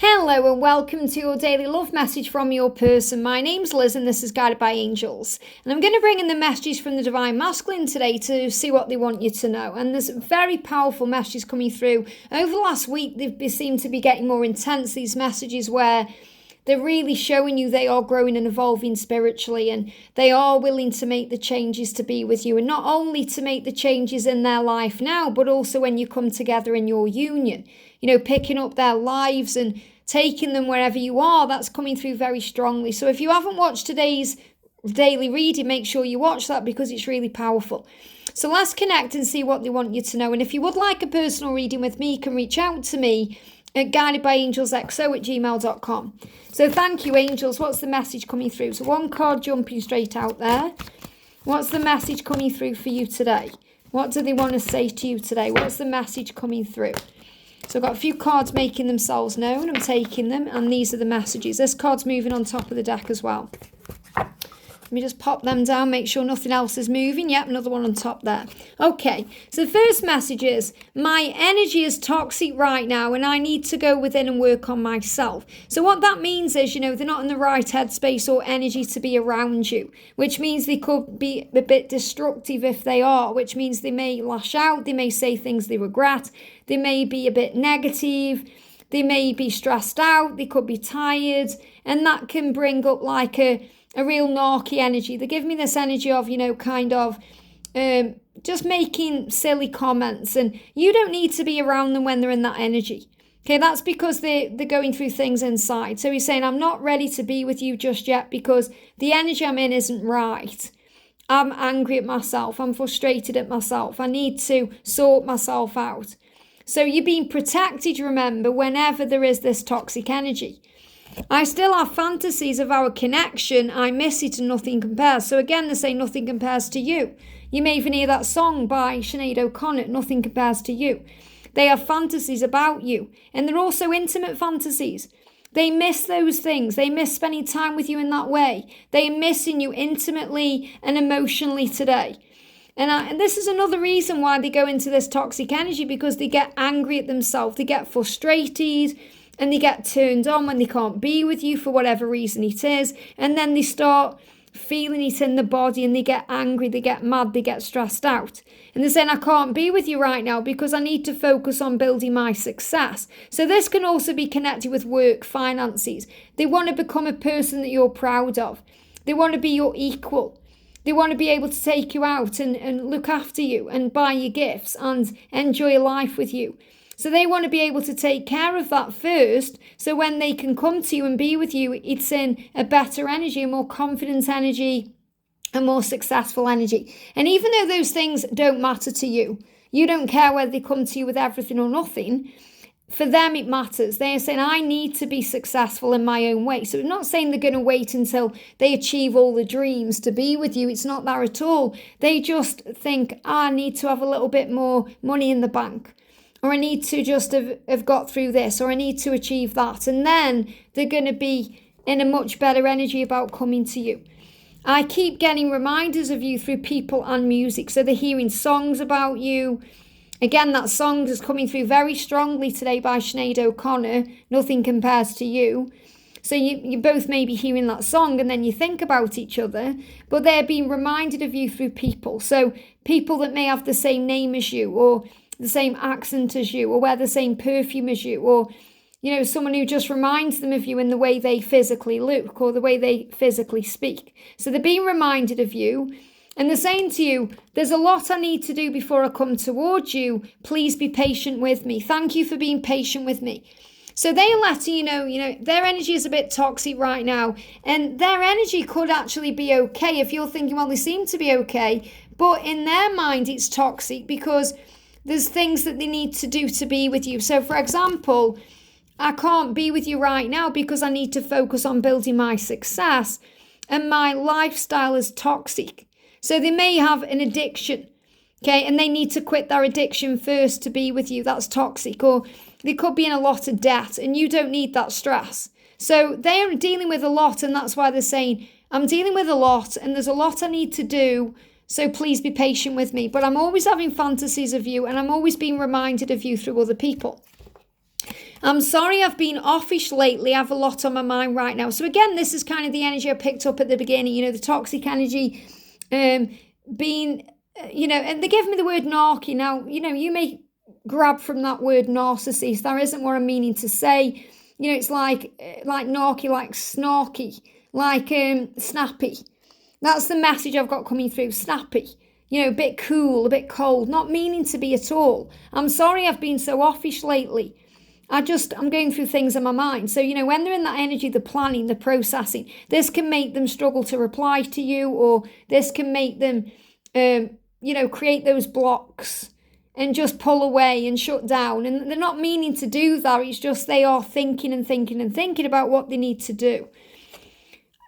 Hello and welcome to your daily love message from your person. My name's Liz and this is Guided by Angels. And I'm going to bring in the messages from the Divine Masculine today to see what they want you to know. And there's very powerful messages coming through. Over the last week, they seem to be getting more intense, these messages where they're really showing you they are growing and evolving spiritually and they are willing to make the changes to be with you. And not only to make the changes in their life now, but also when you come together in your union. Picking up their lives and taking them wherever you are, that's coming through very strongly. So if you haven't watched today's daily reading, make sure you watch that because it's really powerful. So let's connect and see what they want you to know. And if you would like a personal reading with me, you can reach out to me at guidedbyangelsxo@gmail.com. So thank you, angels. What's the message coming through? So one card jumping straight out there. What's the message coming through for you today? What do they want to say to you today? What's the message coming through? So I've got a few cards making themselves known. I'm taking them, and these are the messages. This card's moving on top of the deck as well. Let me just pop them down, make sure nothing else is moving. Yep, another one on top there. Okay, so the first message is, my energy is toxic right now and I need to go within and work on myself. So what that means is, they're not in the right headspace or energy to be around you, which means they could be a bit destructive if they are, which means they may lash out, they may say things they regret, they may be a bit negative, they may be stressed out, they could be tired, and that can bring up like a real narky energy. They give me this energy of, just making silly comments, and you don't need to be around them when they're in that energy. Okay, that's because they're going through things inside. So he's saying, I'm not ready to be with you just yet because the energy I'm in isn't right. I'm angry at myself. I'm frustrated at myself. I need to sort myself out. So you're being protected, remember, whenever there is this toxic energy. I still have fantasies of our connection. I miss it and nothing compares. So again, they say nothing compares to you. You may even hear that song by Sinead O'Connor, Nothing Compares to You. They have fantasies about you. And they're also intimate fantasies. They miss those things. They miss spending time with you in that way. They're missing you intimately and emotionally today. And this is another reason why they go into this toxic energy, because they get angry at themselves. They get frustrated. And they get turned on when they can't be with you for whatever reason it is. And then they start feeling it in the body and they get angry, they get mad, they get stressed out. And they're saying, I can't be with you right now because I need to focus on building my success. So this can also be connected with work, finances. They want to become a person that you're proud of. They want to be your equal. They want to be able to take you out and look after you and buy you gifts and enjoy life with you. So they want to be able to take care of that first, so when they can come to you and be with you, it's in a better energy, a more confident energy, a more successful energy. And even though those things don't matter to you, you don't care whether they come to you with everything or nothing, for them it matters. They are saying, I need to be successful in my own way. So it's not saying they're going to wait until they achieve all the dreams to be with you. It's not that at all. They just think, I need to have a little bit more money in the bank. Or I need to just have got through this, or I need to achieve that. And then they're going to be in a much better energy about coming to you. I keep getting reminders of you through people and music. So they're hearing songs about you. Again, that song is coming through very strongly today by Sinead O'Connor, Nothing Compares to You. So you both may be hearing that song and then you think about each other, but they're being reminded of you through people. So people that may have the same name as you, or the same accent as you, or wear the same perfume as you, or someone who just reminds them of you in the way they physically look or the way they physically speak. So they're being reminded of you, and they're saying to you, there's a lot I need to do before I come towards you. Please be patient with me. Thank you for being patient with me. So they're letting you know, their energy is a bit toxic right now, and their energy could actually be okay if you're thinking, well, they seem to be okay, but in their mind it's toxic because there's things that they need to do to be with you. So, for example, I can't be with you right now because I need to focus on building my success and my lifestyle is toxic. So they may have an addiction, okay, and they need to quit their addiction first to be with you. That's toxic. Or they could be in a lot of debt and you don't need that stress. So they are dealing with a lot, and that's why they're saying, I'm dealing with a lot and there's a lot I need to do. So please be patient with me. But I'm always having fantasies of you and I'm always being reminded of you through other people. I'm sorry I've been offish lately. I have a lot on my mind right now. So again, this is kind of the energy I picked up at the beginning, the toxic energy, being, and they give me the word narky. Now, you may grab from that word narcissist. That isn't what I'm meaning to say. It's like narky, like snarky, like snappy. That's the message I've got coming through. Snappy. A bit cool, a bit cold, not meaning to be at all. I'm sorry I've been so offish lately. I'm going through things in my mind. So, when they're in that energy, the planning, the processing, this can make them struggle to reply to you, or this can make them, create those blocks and just pull away and shut down. And they're not meaning to do that. It's just they are thinking and thinking and thinking about what they need to do.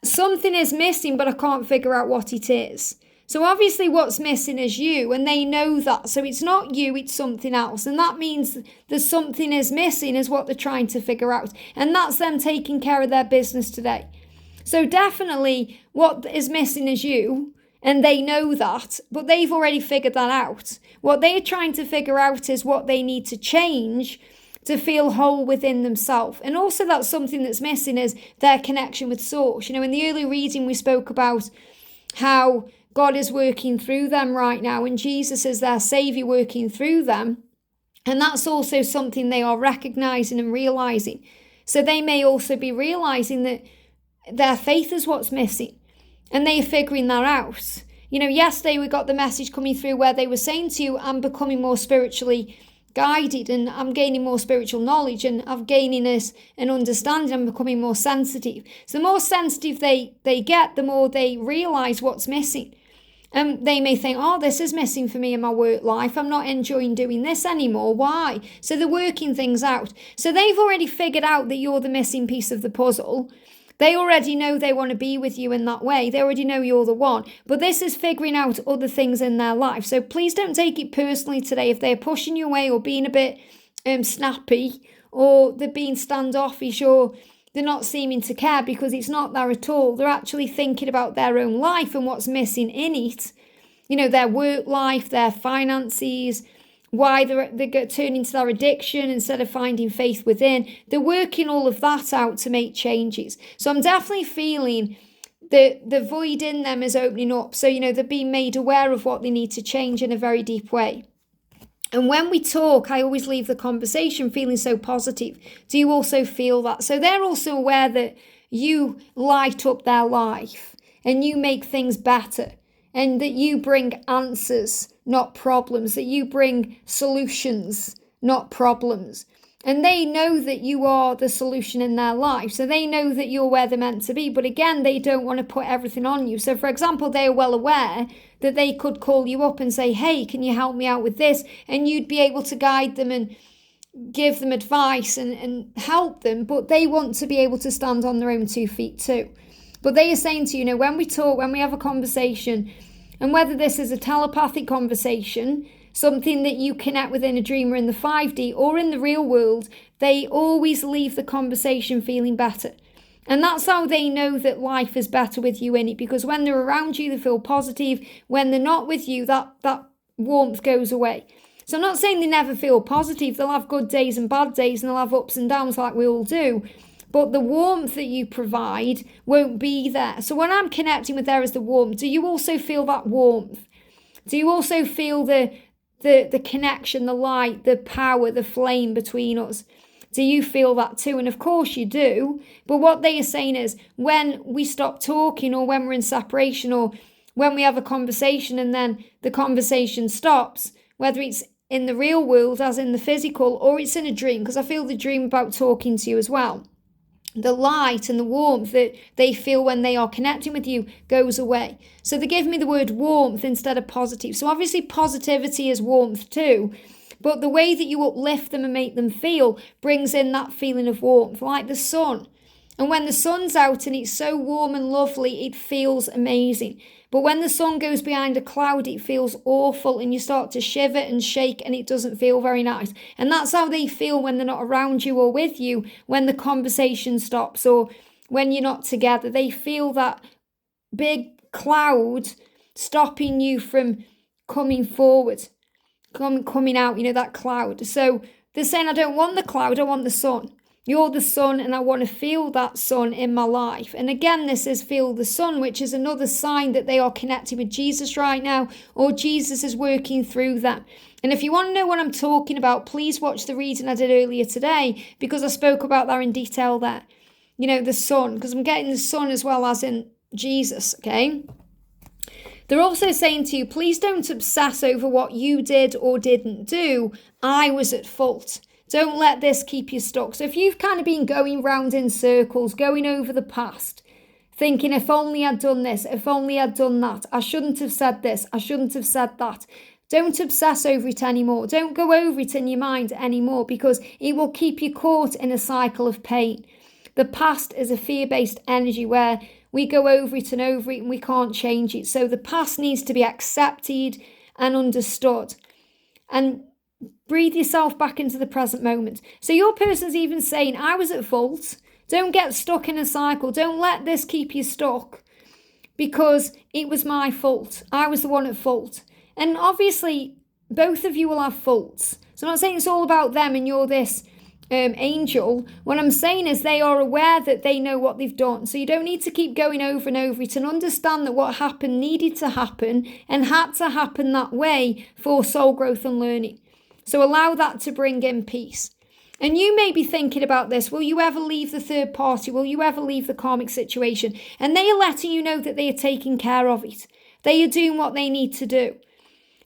Something is missing, but I can't figure out what it is. So obviously what's missing is you, and they know that. So it's not you, it's something else. And that means there's something is missing is what they're trying to figure out. And that's them taking care of their business today. So definitely what is missing is you, and they know that, but they've already figured that out. What they're trying to figure out is what they need to change to feel whole within themselves. And also that's something that's missing is their connection with Source. In the early reading we spoke about how God is working through them right now, and Jesus is their Saviour working through them. And that's also something they are recognizing and realizing. So they may also be realizing that their faith is what's missing, and they're figuring that out. Yesterday we got the message coming through where they were saying to you, I'm becoming more spiritually guided, and I'm gaining more spiritual knowledge, and I'm gaining this and understanding. I'm becoming more sensitive. So the more sensitive they get, the more they realize what's missing. And they may think, this is missing for me in my work life. I'm not enjoying doing this anymore. Why? So they're working things out. So they've already figured out that you're the missing piece of the puzzle. They already know they want to be with you in that way. They already know you're the one. But this is figuring out other things in their life. So please don't take it personally today if they're pushing you away or being a bit snappy, or they're being standoffish, or they're not seeming to care, because it's not there at all. They're actually thinking about their own life and what's missing in it. Their work life, their finances, why they're turning to their addiction instead of finding faith within. They're working all of that out to make changes. So I'm definitely feeling that the void in them is opening up. So, they're being made aware of what they need to change in a very deep way. And when we talk, I always leave the conversation feeling so positive. Do you also feel that? So they're also aware that you light up their life and you make things better, and that you bring answers, not problems, that you bring solutions, not problems. And they know that you are the solution in their life. So they know that you're where they're meant to be. But again, they don't want to put everything on you. So for example, they are well aware that they could call you up and say, hey, can you help me out with this? And you'd be able to guide them and give them advice and help them. But they want to be able to stand on their own 2 feet too. But they are saying to you, when we talk, when we have a conversation, and whether this is a telepathic conversation, something that you connect with in a dream or in the 5D or in the real world, they always leave the conversation feeling better. And that's how they know that life is better with you in it, because when they're around you, they feel positive. When they're not with you, that warmth goes away. So I'm not saying they never feel positive. They'll have good days and bad days, and they'll have ups and downs like we all do. But the warmth that you provide won't be there. So when I'm connecting with there as the warmth, do you also feel that warmth? Do you also feel the connection, the light, the power, the flame between us? Do you feel that too? And of course you do. But what they are saying is, when we stop talking, or when we're in separation, or when we have a conversation and then the conversation stops, whether it's in the real world as in the physical, or it's in a dream, because I feel the dream about talking to you as well, the light and the warmth that they feel when they are connecting with you goes away. So they give me the word warmth instead of positive. So obviously positivity is warmth too, but the way that you uplift them and make them feel brings in that feeling of warmth, like the sun. And when the sun's out and it's so warm and lovely, it feels amazing. But when the sun goes behind a cloud, it feels awful, and you start to shiver and shake, and it doesn't feel very nice. And that's how they feel when they're not around you or with you, when the conversation stops or when you're not together. They feel that big cloud stopping you from coming forward, coming out, that cloud. So They're saying, I don't want the cloud, I want the sun. You're the sun and I want to feel that sun in my life. And again, this is feel the sun, which is another sign that they are connected with Jesus right now, or Jesus is working through them. And if you want to know what I'm talking about, please watch the reading I did earlier today, because I spoke about that in detail there. You know, the sun, because I'm getting the sun as well as in Jesus, okay? They're also saying to you, please don't obsess over what you did or didn't do. I was at fault. Don't let this keep you stuck. So if you've kind of been going round in circles, going over the past, thinking, if only I'd done this, if only I'd done that, I shouldn't have said this, I shouldn't have said that. Don't obsess over it anymore. Don't go over it in your mind anymore, because it will keep you caught in a cycle of pain. The past is a fear-based energy where we go over it and we can't change it. So the past needs to be accepted and understood. And breathe yourself back into the present moment. So your person's even saying, I was at fault. Don't get stuck in a cycle. Don't let this keep you stuck, because it was my fault. I was the one at fault. And obviously, both of you will have faults. So I'm not saying it's all about them and you're this angel. What I'm saying is they are aware that they know what they've done. So you don't need to keep going over and over it, and understand that what happened needed to happen and had to happen that way for soul growth and learning. So allow that to bring in peace. And you may be thinking about this. Will you ever leave the third party? Will you ever leave the karmic situation? And they are letting you know that they are taking care of it. They are doing what they need to do.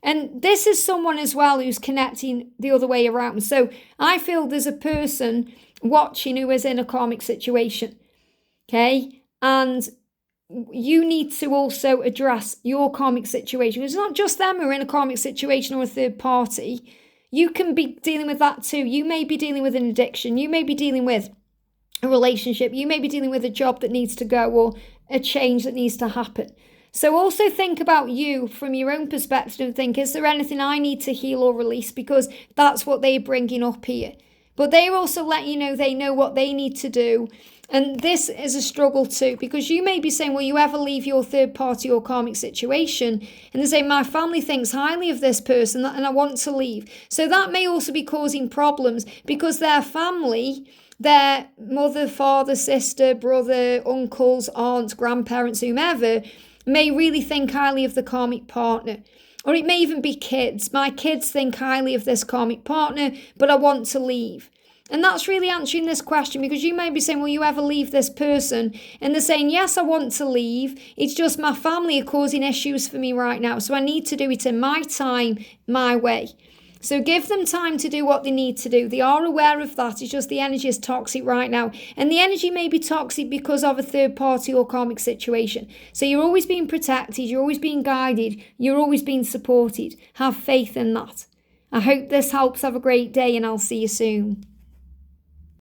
And this is someone as well who's connecting the other way around. So I feel there's a person watching who is in a karmic situation. Okay? And you need to also address your karmic situation. It's not just them who are in a karmic situation or a third party. You can be dealing with that too. You may be dealing with an addiction. You may be dealing with a relationship. You may be dealing with a job that needs to go, or a change that needs to happen. So also think about you from your own perspective and think, is there anything I need to heal or release? Because that's what they're bringing up here. But they're also letting you know they know what they need to do. And this is a struggle too, because you may be saying, will you ever leave your third party or karmic situation? And they say, my family thinks highly of this person and I want to leave. So that may also be causing problems, because their family, their mother, father, sister, brother, uncles, aunts, grandparents, whomever, may really think highly of the karmic partner. Or it may even be kids. My kids think highly of this karmic partner, but I want to leave. And that's really answering this question, because you may be saying, will you ever leave this person? And they're saying, yes, I want to leave. It's just my family are causing issues for me right now. So I need to do it in my time, my way. So give them time to do what they need to do. They are aware of that. It's just the energy is toxic right now. And the energy may be toxic because of a third party or karmic situation. So you're always being protected. You're always being guided. You're always being supported. Have faith in that. I hope this helps. Have a great day, and I'll see you soon.